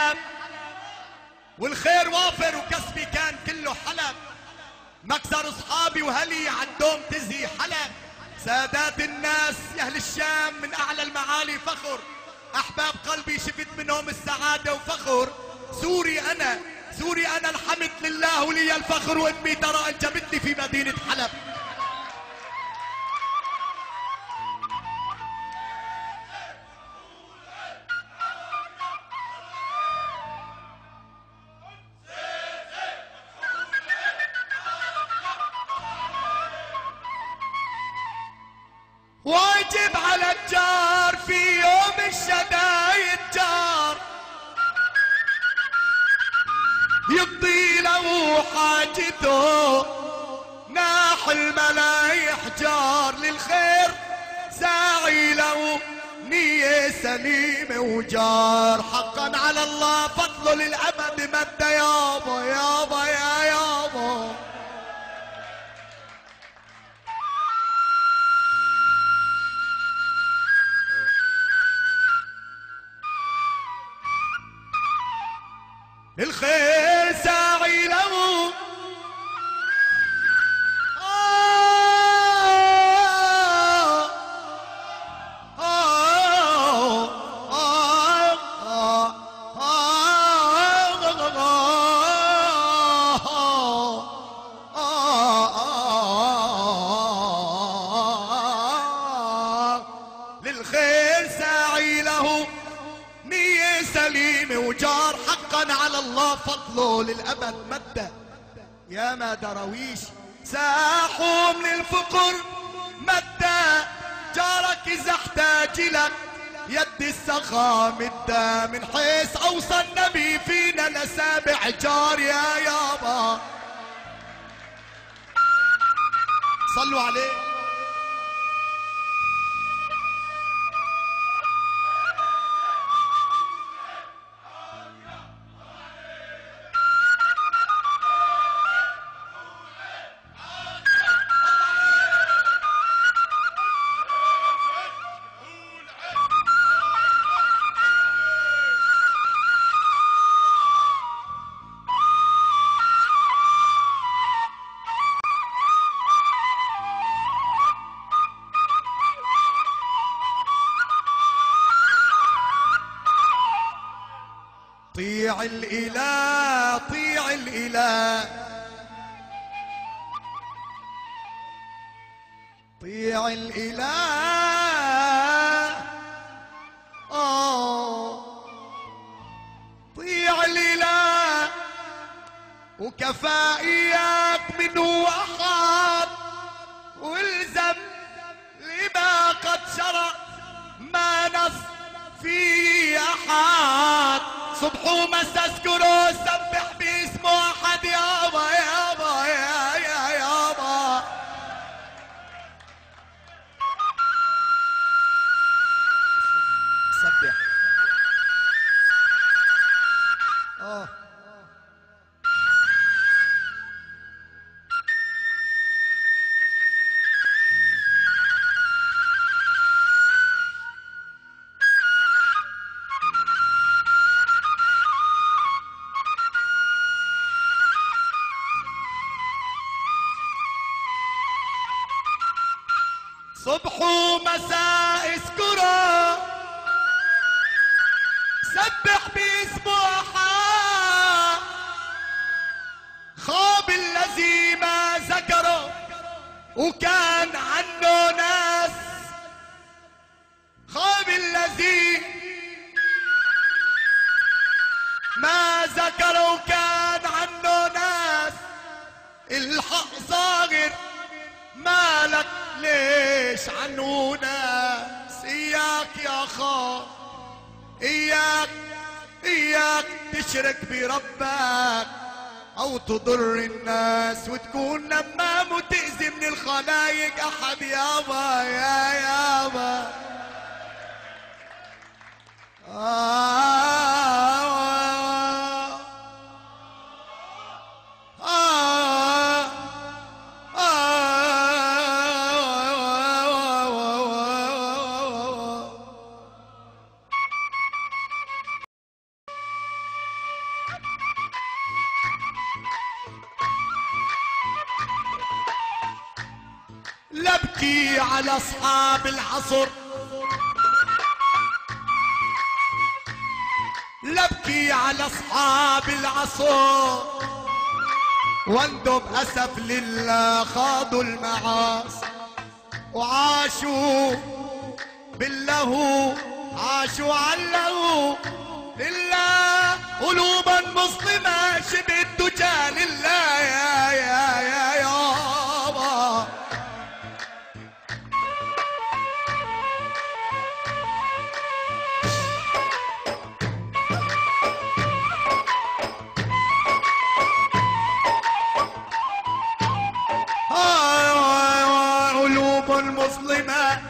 حلب، والخير وافر وكسبي كان كله حلب. مكسر اصحابي وهلي عالدوم تزهي حلب. سادات الناس يا اهل الشام من اعلى المعالي فخر، احباب قلبي شفت منهم السعادة وفخر. سوري انا الحمد لله ولي الفخر، وامي ترى انجبتني في مدينة حلب. واجب على الجار في يوم الشدايد جار، يقضي له حاجته ناح الملايح جار. للخير ساعي له نية سليمة وجار. حقا على الله فضله للأبد مد يابا يابا يا يابا. الخير ساعي له للخير ساعي له نية سليمة وجار. حقا على الله فضله للأبد مده. يا ما دراويش ساحوا من الفقر مده. جارك إذا احتاج لك يد السخاء مده. من حيث أوصى النبي فينا لسابع جار يا يابا. صلوا عليه. طيع الإله طيع الإله طيع الإله. طيع الإله وكفى إياك منه أحد. والزم لما قد شرع ما نص فيه أحد. صبح ومسا اذكره سبح باسمه احد يابا يابا يا يابا. سبح صبح ومساء اذكره سبح باسمه احد. خاب الذي ما ذكره وكان عنه ناس. خاب الذي ما ذكره وكان عنه ناس. الحق ظاهر مالك ليش عنه ناس. اياك يا خا اياك تشرك بربك او تضر الناس وتكون نمام وتأذي من الخلايق احد يابا يا يابا. لبكي على اصحاب العصر، لبكي على اصحاب العصر، واندب اسف لله خاضوا المعاصي وعاشوا بالله، عاشوا علّه لله، قلوبا مسلمة شبه الدجى لله يا يابا. قلوب مسلمة،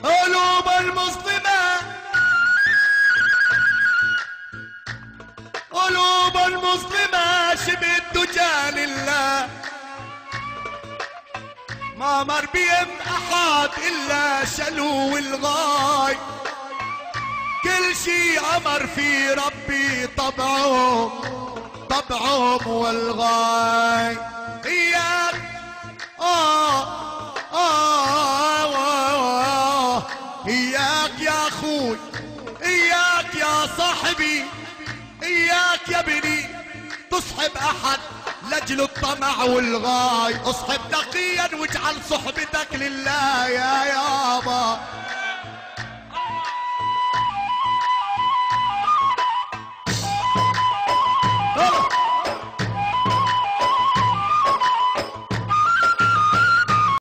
قلوب المسلمة، قلوب المسلمة شبه الدجى لله، ما مر بهم احد الا شلو الغاي، كل شي امر في ربي طبعهم، طبعهم والغاي. اياك اياك يا اخوي، اياك يا صاحبي، اياك يا ابني تصحب احد لاجل الطمع والغاي، اصحب تقيا واجعل صحبتك لله يا يابا.